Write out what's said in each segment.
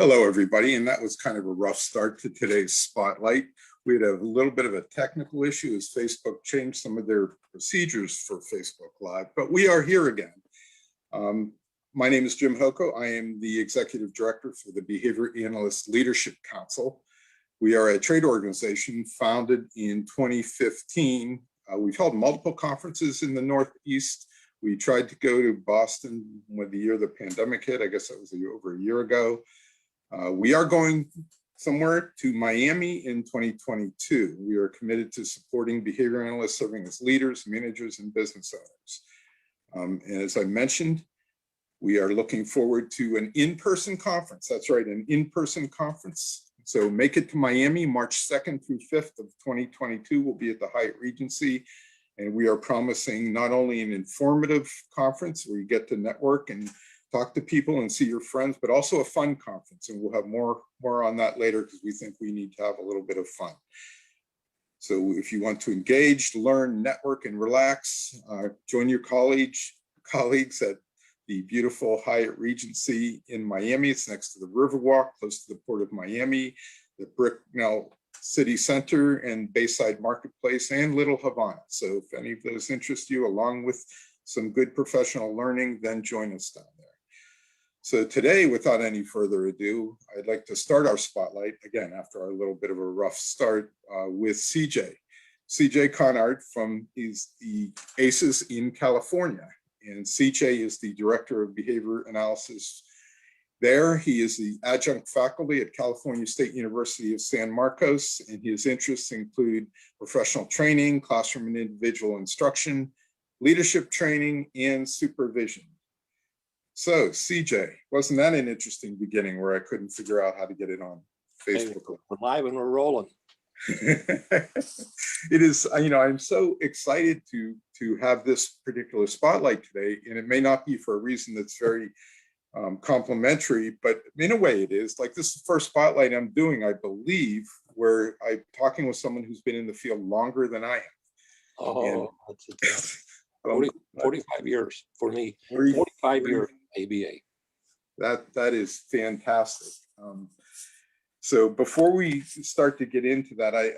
Hello, everybody, and that was kind of a rough start to today's spotlight. We had a little bit of a technical issue as Facebook changed some of their procedures for Facebook Live, but we are here again. My name is Jim Hoko. I am the Executive Director for the Behavior Analyst Leadership Council. We are a trade organization founded in 2015. We've held multiple conferences in the Northeast. We tried to go to Boston when the year the pandemic hit. I guess that was over a year ago. We are going somewhere to Miami in 2022. We are committed to supporting behavior analysts serving as leaders, managers, and business owners. And as I mentioned, we are looking forward to an in-person conference. That's right, an in-person conference. So make it to Miami, March 2nd through 5th of 2022. We'll be at the Hyatt Regency. And we are promising not only an informative conference where you get to network and talk to people and see your friends, but also a fun conference. And we'll have more on that later because we think we need to have a little bit of fun. So if you want to engage, learn, network, and relax, join your colleagues at the beautiful Hyatt Regency in Miami. It's next to the Riverwalk, close to the Port of Miami, the Brickell City Center and Bayside Marketplace and Little Havana. So if any of those interest you, along with some good professional learning, then join us down there. So today, without any further ado, I'd like to start our spotlight, again, after our little bit of a rough start, with CJ. CJ Conard is the ACES in California. And CJ is the Director of Behavior Analysis there. He is the adjunct faculty at California State University of San Marcos, and his interests include professional training, classroom and individual instruction, leadership training, and supervision. So CJ, wasn't that an interesting beginning where I couldn't figure out how to get it on Facebook? Hey, we're live and we're rolling. It is, I'm so excited to have this particular spotlight today, and it may not be for a reason that's very complimentary, but in a way it is. Like, this is the first spotlight I'm doing, I believe, where I'm talking with someone who's been in the field longer than I have. Oh, that's 45 years for me. 45 years ABA. That is fantastic. So before we start to get into that, I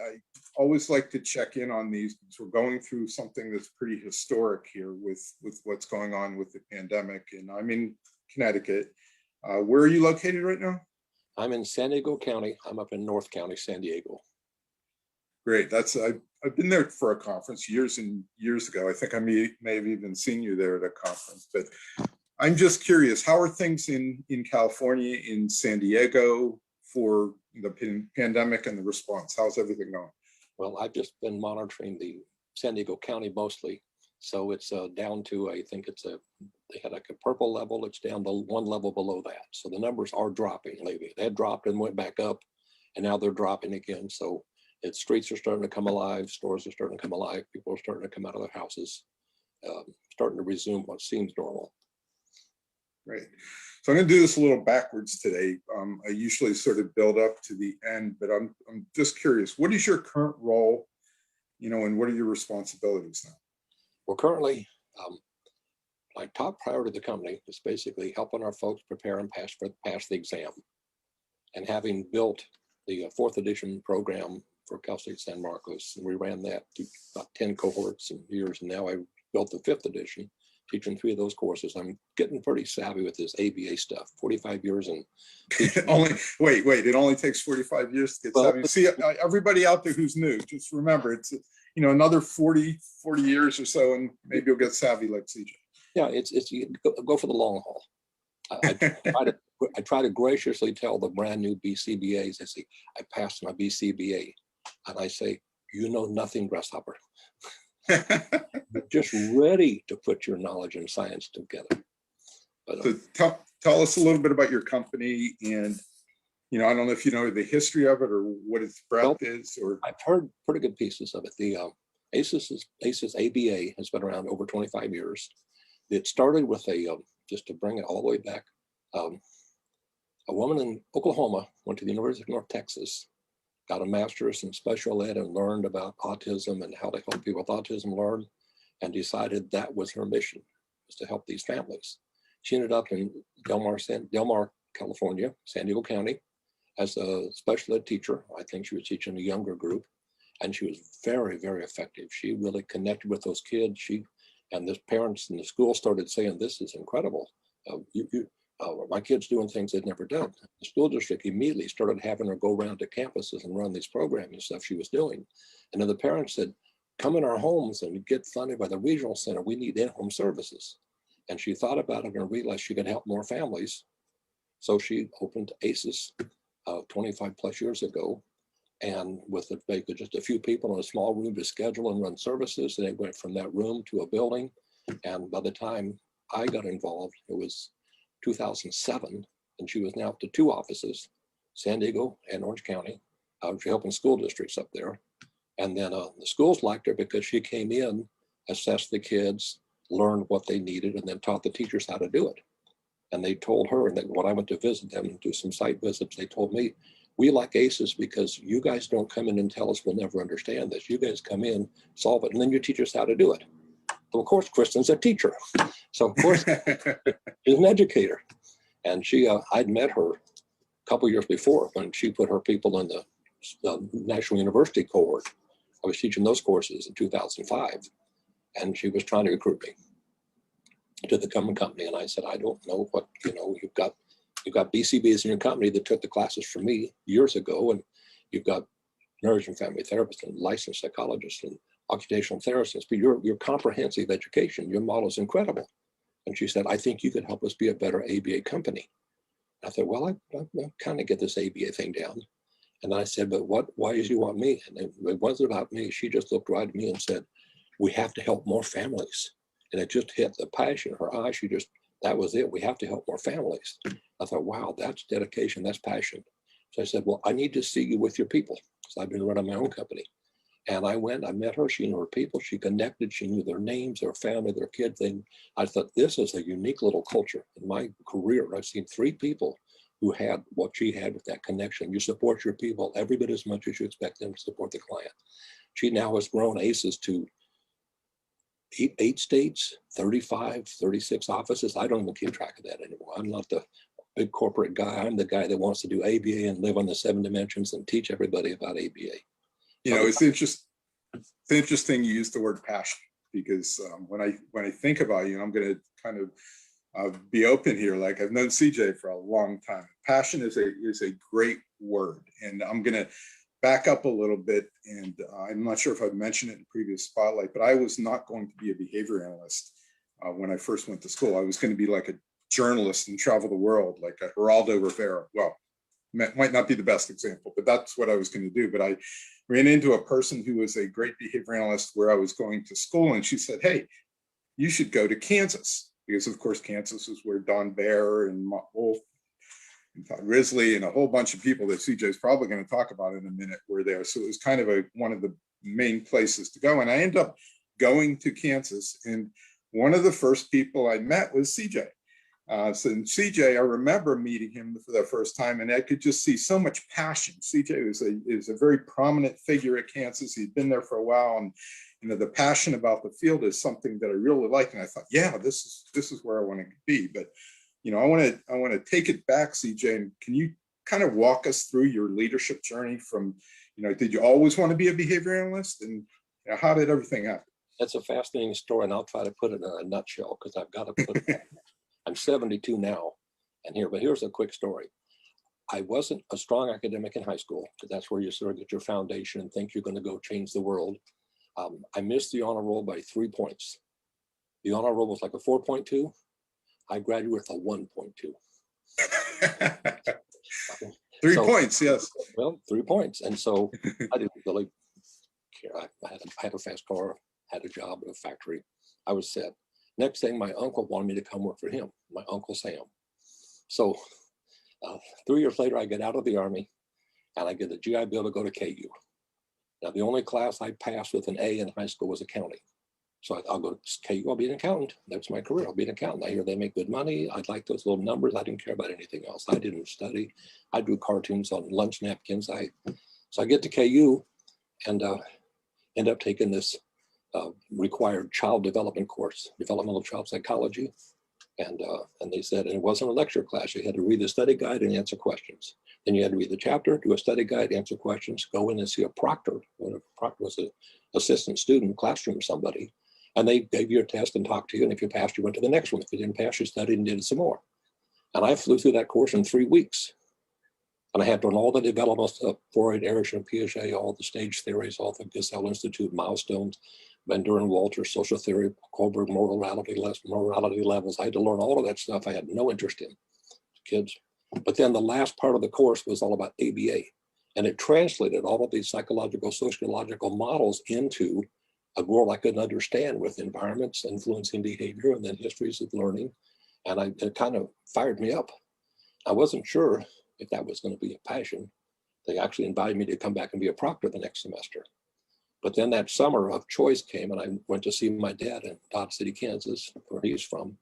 always like to check in on these because we're going through something that's pretty historic here with what's going on with the pandemic. And I'm in Connecticut. Where are you located right now? I'm in San Diego County. I'm up in North County, San Diego. Great. I've been there for a conference years and years ago. I think I may have even seen you there at a conference. But I'm just curious, how are things in California, in San Diego, for the pandemic and the response? How's everything going? Well, I've just been monitoring the San Diego County mostly. So it's down to, I think they had like a purple level. It's down to one level below that. So the numbers are dropping lately. They had dropped and went back up, and now they're dropping again. So streets are starting to come alive. Stores are starting to come alive. People are starting to come out of their houses, starting to resume what seems normal. Right. So I'm going to do this a little backwards today. I usually sort of build up to the end, but I'm just curious, what is your current role, and what are your responsibilities now? Well, currently, my top priority of the company is basically helping our folks prepare and pass the exam. And having built the 4th edition program for Cal State San Marcos, and we ran that to about 10 cohorts and years, and now I built the 5th edition, teaching 3 of those courses. I'm getting pretty savvy with this ABA stuff. 45 years and wait, it only takes 45 years to get savvy. See, everybody out there who's new, just remember, it's another 40 years or so, and maybe you'll get savvy like CJ. Yeah, it's you go for the long haul. I try to graciously tell the brand new BCBAs, I say, I passed my BCBA, and I say, you know nothing, grasshopper. You're just ready to put your knowledge and science together. But, so tell us a little bit about your company, and I don't know if you know the history of it or what its breadth is. Or I've heard pretty good pieces of it. The ACES ABA has been around over 25 years. It started with just to bring it all the way back. A woman in Oklahoma went to the University of North Texas, got a master's in special ed, and learned about autism and how to help people with autism learn, and decided that was her mission, was to help these families. She ended up in Del Mar California, San Diego County, as a special ed teacher. I think she was teaching a younger group, and she was very, very effective. She really connected with those kids. And the parents in the school started saying, "This is incredible. My kid's doing things they'd never done." The school district immediately started having her go around to campuses and run these programming stuff she was doing. And then the parents said, "Come in our homes and get funded by the regional center. We need in-home services." And she thought about it and realized she could help more families. So she opened ACES 25 plus years ago. And with just a few people in a small room to schedule and run services, and it went from that room to a building. And by the time I got involved, it was 2007, and she was now up to 2 offices, San Diego and Orange County. She's helping school districts up there. And then the schools liked her because she came in, assessed the kids, learned what they needed, and then taught the teachers how to do it. And they told her, and when I went to visit them and do some site visits, they told me, "We like ACES because you guys don't come in and tell us we'll never understand this. You guys come in, solve it, and then you teach us how to do it." So of course, Kristen's a teacher. So of course, she's an educator. And I'd met her a couple years before when she put her people in the National University cohort. I was teaching those courses in 2005, and she was trying to recruit me to the company. And I said, "I don't know what, you've got BCBs in your company that took the classes from me years ago, and you've got marriage and family therapists and licensed psychologists and occupational therapists, but your comprehensive education, your model is incredible." And she said, "I think you could help us be a better ABA company." I thought, well, I kind of get this ABA thing down. And then I said, "But why did you want me?" And it wasn't about me. She just looked right at me and said, "We have to help more families." And it just hit the passion in her eye. That was it. We have to help more families. I thought, wow, that's dedication, that's passion. So I said, "Well, I need to see you with your people." So I've been running my own company. And I went, I met her, she knew her people, she connected, she knew their names, their family, their kids. I thought, this is a unique little culture. In my career, I've seen 3 people who had what she had with that connection. You support your people every bit as much as you expect them to support the client. She now has grown ACES to 8 states, 35, 36 offices. I don't even keep track of that anymore. I'm not the big corporate guy. I'm the guy that wants to do ABA and live on the 7 dimensions and teach everybody about ABA. It's interesting you use the word passion, because when I think about you, I'm going to kind of be open here. Like, I've known CJ for a long time. Passion is a great word, and I'm going to back up a little bit. And I'm not sure if I've mentioned it in previous spotlight, but I was not going to be a behavior analyst when I first went to school. I was going to be like a journalist and travel the world, like a Geraldo Rivera. Well, might not be the best example, but that's what I was going to do. But I ran into a person who was a great behavior analyst where I was going to school, and she said, "Hey, you should go to Kansas," because of course Kansas is where Don Baer and Wolf and Todd Risley and a whole bunch of people that CJ is probably going to talk about in a minute were there. So it was kind of one of the main places to go. And I ended up going to Kansas, and one of the first people I met was CJ. So CJ, I remember meeting him for the first time, and I could just see so much passion. CJ is a very prominent figure at Kansas. He'd been there for a while, and the passion about the field is something that I really like. And I thought, yeah, this is where I want to be. But I want to take it back, CJ. And can you kind of walk us through your leadership journey from, did you always want to be a behavior analyst, and how did everything happen? That's a fascinating story, and I'll try to put it in a nutshell because I've got to put it. I'm 72 now, but here's a quick story. I wasn't a strong academic in high school, because that's where you sort of get your foundation and think you're going to go change the world. I missed the honor roll by 3 points. The honor roll was like a 4.2. I graduated with a 1.2. 3 points, yes. Well, 3 points. And so I didn't really care. I had a fast car, had a job at a factory. I was set. Next thing, my uncle wanted me to come work for him, my Uncle Sam. So 3 years later, I get out of the Army, and I get a GI Bill to go to KU. Now, the only class I passed with an A in high school was accounting. So I'll go to KU, I'll be an accountant. That's my career, I'll be an accountant. I hear they make good money. I'd like those little numbers. I didn't care about anything else. I didn't study. I drew cartoons on lunch napkins. So I get to KU and end up taking this required child development course, developmental child psychology. And they said, and it wasn't a lecture class. You had to read the study guide and answer questions. Then you had to read the chapter, do a study guide, answer questions, go in and see a proctor. When a proctor was an assistant student, classroom somebody, and they gave you a test and talked to you. And if you passed, you went to the next one. If you didn't pass, you studied and did some more. And I flew through that course in 3 weeks. And I had done all the development stuff, Freud, Erickson, Piaget, all the stage theories, all the Gesell Institute milestones, Bender and Walter, social theory, Kohlberg, morality levels. I had to learn all of that stuff I had no interest in, kids. But then the last part of the course was all about ABA. And it translated all of these psychological, sociological models into a world I couldn't understand, with environments influencing behavior and then histories of learning. And it kind of fired me up. I wasn't sure if that was going to be a passion. They actually invited me to come back and be a proctor the next semester. But then that summer of choice came, and I went to see my dad in Dodge City, Kansas, where he's from.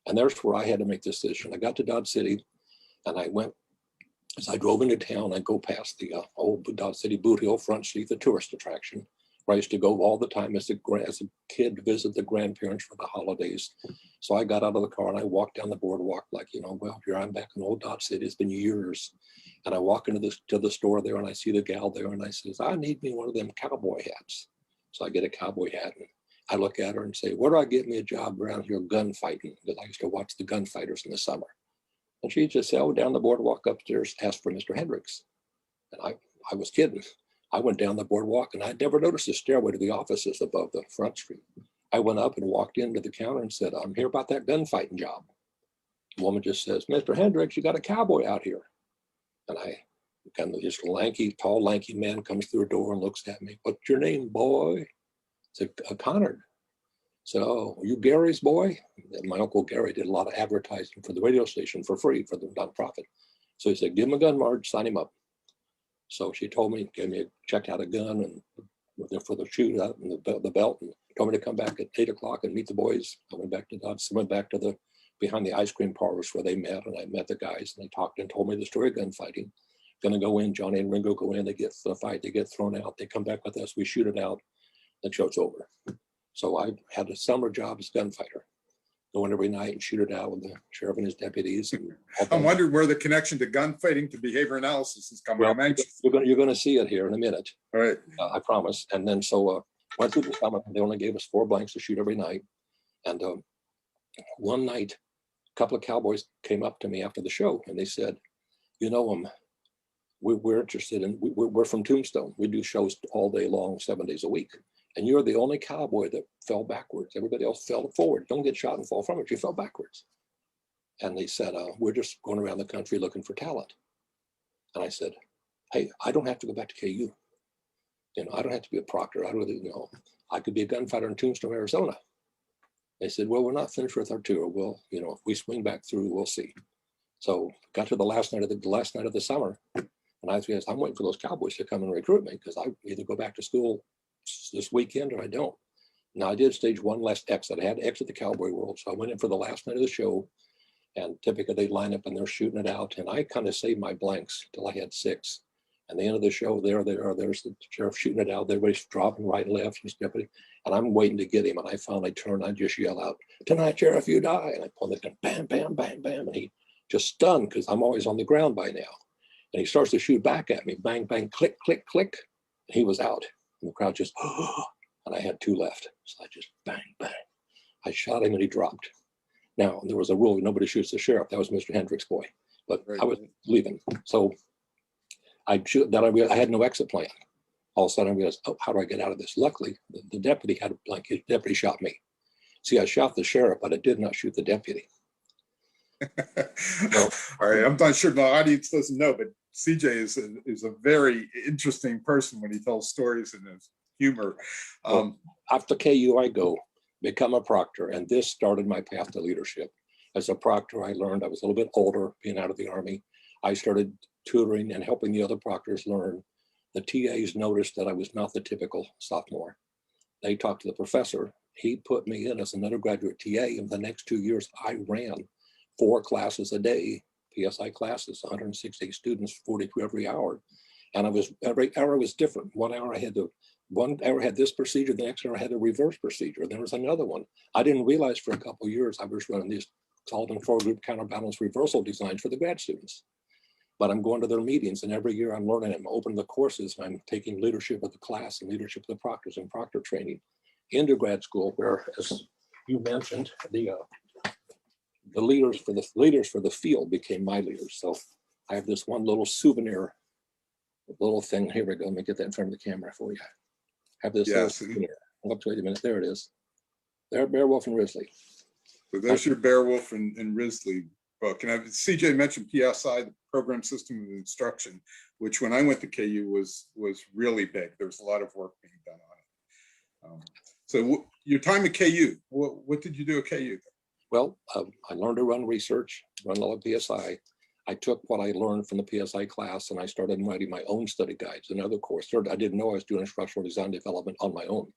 And there's where I had to make this decision. I got to Dodge City, and I went, as I drove into town, I go past the old Dodge City Boot Hill Front Street, the tourist attraction, where I used to go all the time as a kid to visit the grandparents for the holidays. So I got out of the car and I walked down the boardwalk like, well, here I'm back in old Dodge City. It's been years. And I walk into the store there and I see the gal there and I says, I need me one of them cowboy hats. So I get a cowboy hat and I look at her and say, where do I get me a job around here gunfighting? Because I used to watch the gunfighters in the summer. And she just said, down the boardwalk upstairs, asked for Mr. Hendricks. And I was kidding. I went down the boardwalk and I'd never noticed the stairway to the offices above the front street. I went up and walked into the counter and said, I'm here about that gunfighting job. The woman just says, Mr. Hendricks, you got a cowboy out here. And this tall, lanky man comes through the door and looks at me. What's your name, boy? I said, Conard. So, are you Gary's boy? And my Uncle Gary did a lot of advertising for the radio station for free for the nonprofit. So he said, give him a gun, Marge, sign him up. So she told me, checked out a gun and for the shootout and the belt, and told me to come back at 8 o'clock and meet the boys. I went back to Dodge, went back to behind the ice cream parlors where they met, and I met the guys and they talked and told me the story of gunfighting. Gonna go in, Johnny and Ringo go in, they get the fight, they get thrown out, they come back with us, we shoot it out, the show's over. So I had a summer job as gunfighter, going every night and shoot it out with the sheriff and his deputies. And I'm wondering where the connection to gunfighting to behavior analysis is coming. Well, you're going to see it here in a minute. All right. I promise. And then went through the summer. They only gave us 4 blanks to shoot every night. And one night, a couple of cowboys came up to me after the show and they said, we're interested in, we're from Tombstone. We do shows all day long, 7 days a week. And you're the only cowboy that fell backwards. Everybody else fell forward. Don't get shot and fall from it. You fell backwards. And they said, we're just going around the country looking for talent. And I said, hey, I don't have to go back to KU. I don't have to be a proctor. I could be a gunfighter in Tombstone, Arizona. They said, well, we're not finished with our tour. Well, if we swing back through, we'll see. So got to the last night of the summer. And I said, I'm waiting for those cowboys to come and recruit me because I either go back to school this weekend or I don't. Now I did stage one last exit. I had to exit the cowboy world. So I went in for the last night of the show, and typically they line up and they're shooting it out. And I kind of saved my blanks till I had 6. And the end of the show, there's the sheriff shooting it out. Everybody's dropping right and left. He's deputy. And I'm waiting to get him. And I finally turn, I just yell out, tonight, Sheriff, you die. And I pull the gun, bam, bam, bam, bam. And he just stunned because I'm always on the ground by now. And he starts to shoot back at me, bang, bang, click, click, click. And he was out. And the crowd just, and I had 2 left. So I just bang, bang. I shot him and he dropped. Now, there was a rule, nobody shoots the sheriff. That was Mr. Hendricks' boy. But right. I was leaving. So I had no exit plan. All of a sudden I realized, how do I get out of this? Luckily, the deputy had a blanket. The deputy shot me. See, I shot the sheriff, but I did not shoot the deputy. So, all right, I'm not sure the audience doesn't know, but CJ is a very interesting person when he tells stories and his humor. After KU, I go become a proctor, and this started my path to leadership. As a proctor, I learned I was a little bit older, being out of the Army. I started tutoring and helping the other proctors learn. The TAs noticed that I was not the typical sophomore. They talked to the professor. He put me in as an undergraduate TA. In the next 2 years, I ran 4 classes a day, PSI classes, 160 students, 42 every hour. And every hour was different. 1 hour I had this procedure, the next hour I had a reverse procedure. There was another one. I didn't realize for a couple of years I was running these solving four-group counterbalance reversal designs for the grad students. But I'm going to their meetings, and every year I'm learning. I'm opening the courses, and I'm taking leadership of the class and leadership of the proctors and proctor training into grad school, where, as you mentioned, the leaders for the field became my leaders. So I have this one little souvenir, little thing. Here we go. Let me get that in front of the camera for you. I have this little souvenir. Wait a minute. There it is. There, Beowulf and Risley. So there's your Beowulf and Risley book. And CJ mentioned PSI, the Program System of Instruction, which when I went to KU was really big. There was a lot of work being done on it. So your time at KU, what did you do at KU? Well, I learned to run research, run a lot of PSI. I took what I learned from the PSI class, and I started writing my own study guides. Another course, I didn't know I was doing instructional design development on my own.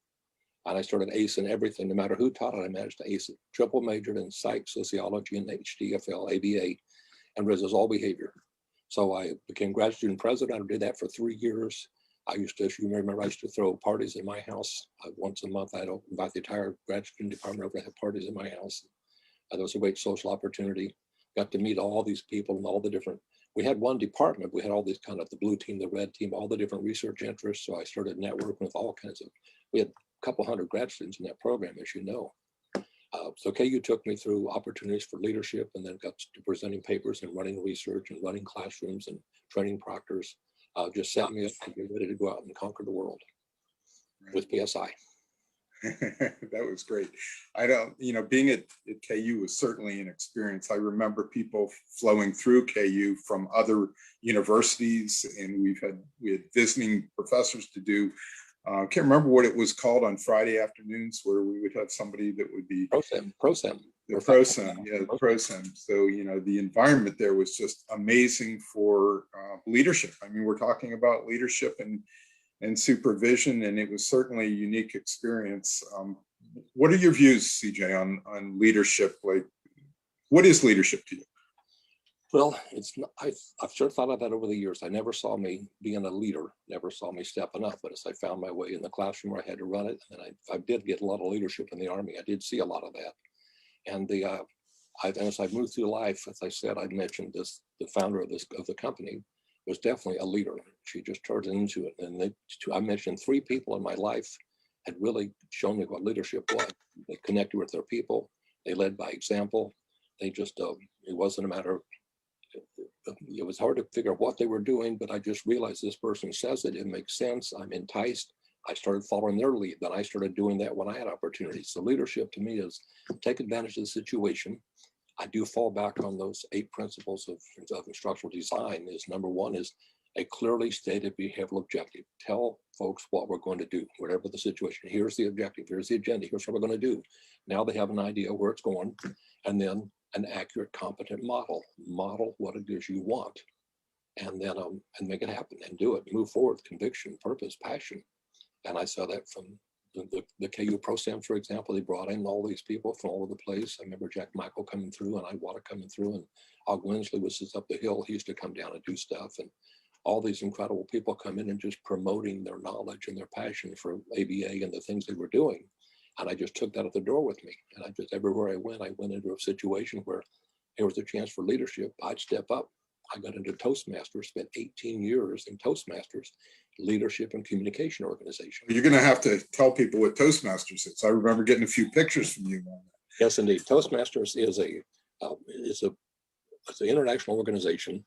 And I started acing everything. No matter who taught it, I managed to ace it. Triple majored in psych, sociology, and HDFL, ABA, and RIS is all behavior. So I became grad student president. I did that for 3 years. I used to, if you remember, I used to throw parties in my house. Once a month, I'd invite the entire grad student department over to have parties in my house. That was a great social opportunity. Got to meet all these people and all the different, we had one department. We had all these kind of the blue team, the red team, all the different research interests. So I started networking with all kinds of, we had couple hundred grad students in that program, as you know. So KU took me through opportunities for leadership, and then got to presenting papers and running research and running classrooms and training proctors. Just set me up to get ready to go out and conquer the world with PSI. That was great. I don't, being at KU was certainly an experience. I remember people flowing through KU from other universities, and we had visiting professors to do. I can't remember what it was called on Friday afternoons, where we would have somebody that would be ProSem. The ProSem. So, the environment there was just amazing for leadership. I mean, we're talking about leadership and supervision, and it was certainly a unique experience. What are your views, CJ, on leadership? Like, what is leadership to you? Well, it's not, I've sure thought of that over the years. I never saw me being a leader, never saw me stepping up. But as I found my way in the classroom where I had to run it, and I did get a lot of leadership in the Army. I did see a lot of that. And as I moved through life, as I said, I mentioned this, the founder of the company was definitely a leader. She just turned into it. And I mentioned 3 people in my life had really shown me what leadership was. They connected with their people. They led by example. They just, it wasn't a matter of, it was hard to figure out what they were doing, but I just realized this person says it makes sense. I'm enticed. I started following their lead. Then I started doing that when I had opportunities. So leadership to me is take advantage of the situation. I do fall back on those 8 principles of instructional design. Is number 1 is a clearly stated behavioral objective. Tell folks what we're going to do, whatever the situation. Here's the objective, here's the agenda, here's what we're going to do. Now they have an idea where it's going, and then an accurate, competent model. Model what it is you want, and then and make it happen and do it. Move forward, conviction, purpose, passion. And I saw that from the KU ProSem, for example. They brought in all these people from all over the place. I remember Jack Michael coming through, and Iwata coming through, and Og Winsley was just up the hill. He used to come down and do stuff, and all these incredible people come in and just promoting their knowledge and their passion for ABA and the things they were doing. And I just took that at the door with me. And I just, everywhere I went into a situation where there was a chance for leadership. I'd step up. I got into Toastmasters, spent 18 years in Toastmasters, leadership and communication organization. You're going to have to tell people what Toastmasters is. I remember getting a few pictures from you on that. Yes, indeed. Toastmasters is it's an international organization,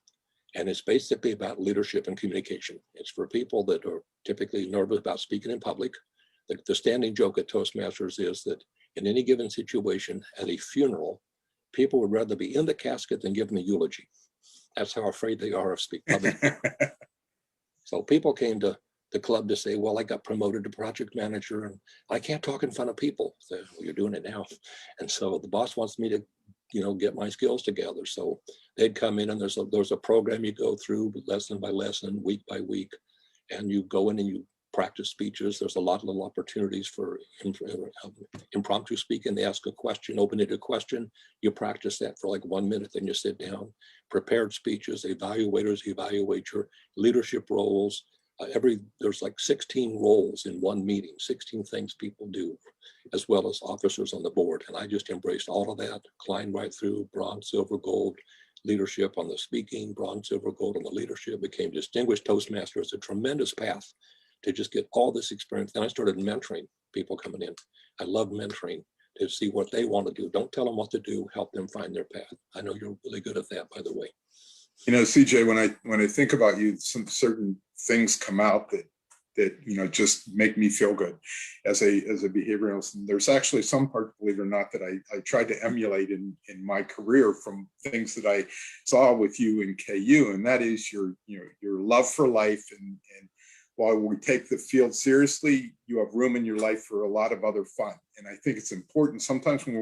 and it's basically about leadership and communication. It's for people that are typically nervous about speaking in public. The standing joke at Toastmasters is that in any given situation at a funeral, people would rather be in the casket than giving a eulogy. That's how afraid they are of speaking public. So people came to the club to say, well, I got promoted to project manager and I can't talk in front of people. So, well, you're doing it now. And so the boss wants me to, get my skills together. So they'd come in, and there's a program you go through lesson by lesson, week by week, and you go in and you practice speeches. There's a lot of little opportunities for impromptu speaking. They ask a question, open-ended question. You practice that for like 1 minute, then you sit down. Prepared speeches, evaluators evaluate your leadership roles, There's like 16 roles in one meeting, 16 things people do, as well as officers on the board. And I just embraced all of that, climbed right through bronze, silver, gold, leadership on the speaking, bronze, silver, gold on the leadership, became distinguished Toastmaster. It's a tremendous path to just get all this experience. Then I started mentoring people coming in. I love mentoring to see what they want to do. Don't tell them what to do, help them find their path. I know you're really good at that, by the way. You know, CJ, when I think about you, some certain things come out that you know just make me feel good as a behavioralist. And there's actually some part, believe it or not, that I tried to emulate in my career from things that I saw with you in KU, and that is your love for life. And while we take the field seriously, you have room in your life for a lot of other fun. And I think it's important sometimes when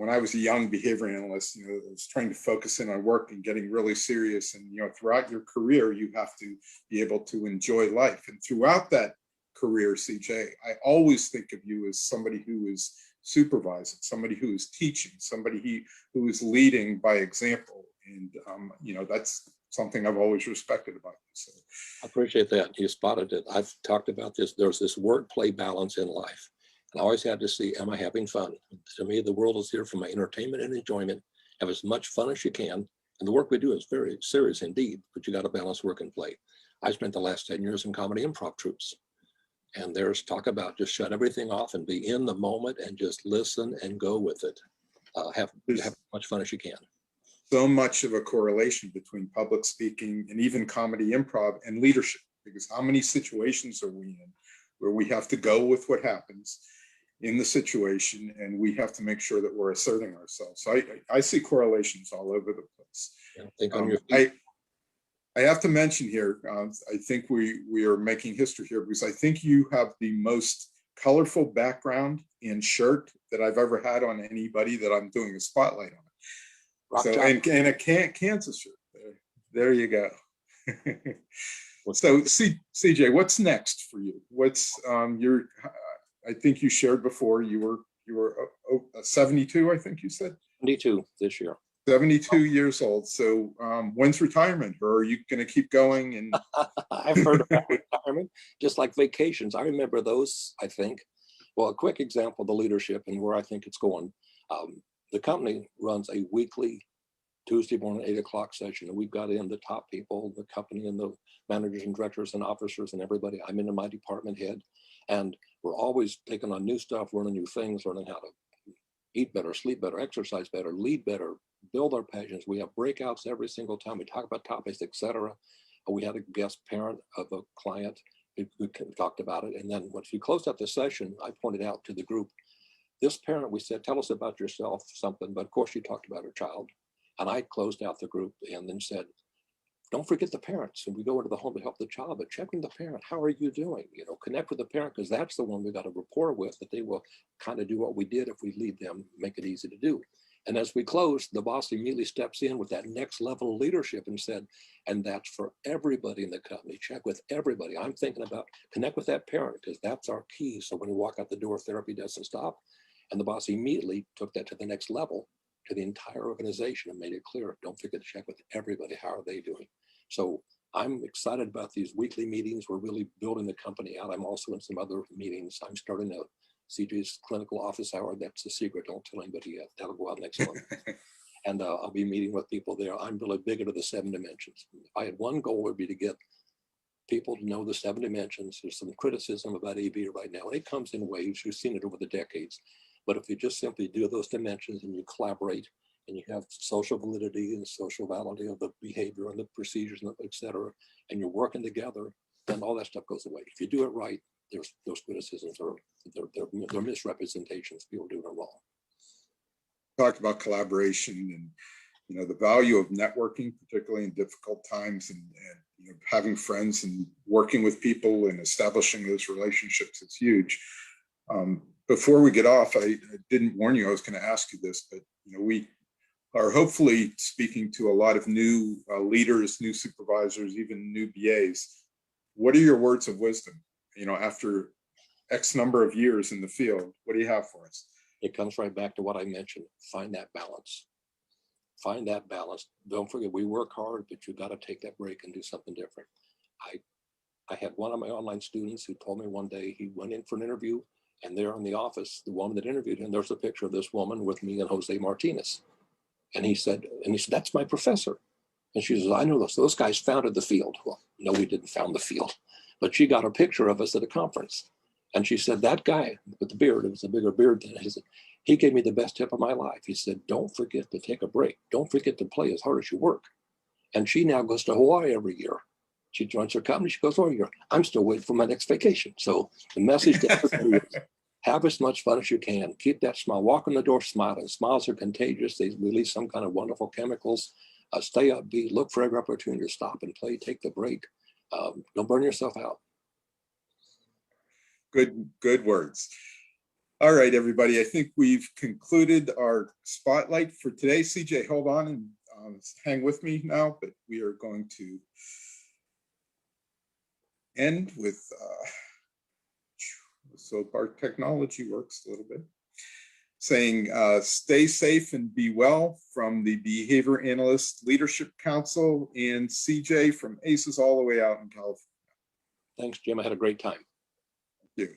I was a young behavior analyst, you know, I was trying to focus in on work and getting really serious. And, you know, throughout your career, you have to be able to enjoy life. And throughout that career, CJ, I always think of you as somebody who is supervising, somebody who is teaching, somebody who is leading by example. And, you know, that's something I've always respected about you. So I appreciate that. You spotted it. I've talked about this. There's this work-play balance in life. And I always had to see, am I having fun? To me, the world is here for my entertainment and enjoyment. Have as much fun as you can. And the work we do is very serious indeed, but you got to balance work and play. I spent the last 10 years in comedy improv troupes. And there's talk about just shut everything off and be in the moment and just listen and go with it. Have as much fun as you can. So much of a correlation between public speaking and even comedy improv and leadership, because how many situations are we in where we have to go with what happens in the situation, and we have to make sure that we're asserting ourselves. So I see correlations all over the place. Yeah, think on your feet. I have to mention here, I think we are making history here because I think you have the most colorful background and shirt that I've ever had on anybody that I'm doing a spotlight on. Rock So, top. and a Kansas shirt. There you go. So CJ, what's next for you? What's I think you shared before you were 72, I think you said. 72 this year. 72 years old. So when's retirement, or are you going to keep going? And I've heard about retirement, just like vacations. I remember those, I think. Well, a quick example of the leadership and where I think it's going. The company runs a weekly Tuesday morning 8 o'clock session, and we've got in the top people, the company and the managers and directors and officers and everybody. I'm into my department head, and we're always taking on new stuff, learning new things, learning how to eat better, sleep better, exercise better, lead better, build our passions. We have breakouts every single time. We talk about topics, etc. We had a guest parent of a client who talked about it. And then once we closed out the session, I pointed out to the group, this parent, we said, tell us about yourself, something. But of course, she talked about her child. And I closed out the group and then said, don't forget the parents. And we go into the home to help the child, but check with the parent. How are you doing? You know, connect with the parent, because that's the one we got a rapport with, that they will kind of do what we did if we lead them, make it easy to do. And as we close, the boss immediately steps in with that next level of leadership and said, and that's for everybody in the company. Check with everybody. I'm thinking about connect with that parent, because that's our key. So when you walk out the door, therapy doesn't stop. And the boss immediately took that to the next level, to the entire organization, and made it clear, don't forget to check with everybody. How are they doing? So I'm excited about these weekly meetings. We're really building the company out. I'm also in some other meetings. I'm starting a CJ's clinical office hour. That's a secret. Don't tell anybody yet. That'll go out next month. And I'll be meeting with people there. I'm really big into the 7 dimensions. If I had one goal, it would be to get people to know the 7 dimensions. There's some criticism about AB right now, and it comes in waves. You've seen it over the decades. But if you just simply do those dimensions and you collaborate and you have social validity and social validity of the behavior and the procedures, et cetera, and you're working together, then all that stuff goes away. If you do it right, there's those criticisms are they're misrepresentations. People doing it wrong. Talked about collaboration and, you know, the value of networking, particularly in difficult times, and you know, having friends and working with people and establishing those relationships is huge. Before we get off, I didn't warn you I was going to ask you this, but you know, we are hopefully speaking to a lot of new leaders, new supervisors, even new BAs. What are your words of wisdom? You know, after X number of years in the field, what do you have for us? It comes right back to what I mentioned. Find that balance. Find that balance. Don't forget, we work hard, but you got to take that break and do something different. I had one of my online students who told me one day he went in for an interview, and there in the office, the woman that interviewed him, there's a picture of this woman with me and Jose Martinez. And he said, that's my professor. And she says, I know those guys founded the field. Well, no, we didn't found the field, but she got a picture of us at a conference. And she said, that guy with the beard, it was a bigger beard than he said, he gave me the best tip of my life. He said, don't forget to take a break. Don't forget to play as hard as you work. And she now goes to Hawaii every year. She joins her company. She goes, oh, I'm still waiting for my next vacation. So the message to everybody is have as much fun as you can. Keep that smile. Walk in the door smiling. Smiles are contagious. They release some kind of wonderful chemicals. Stay upbeat. Look for every opportunity to stop and play. Take the break. Don't burn yourself out. Good words. All right, everybody. I think we've concluded our spotlight for today. CJ, hold on and hang with me now, but we are going to end with, so our technology works a little bit, saying stay safe and be well from the Behavior Analyst Leadership Council and CJ from ACES all the way out in California. Thanks, Jim. I had a great time. Thank you.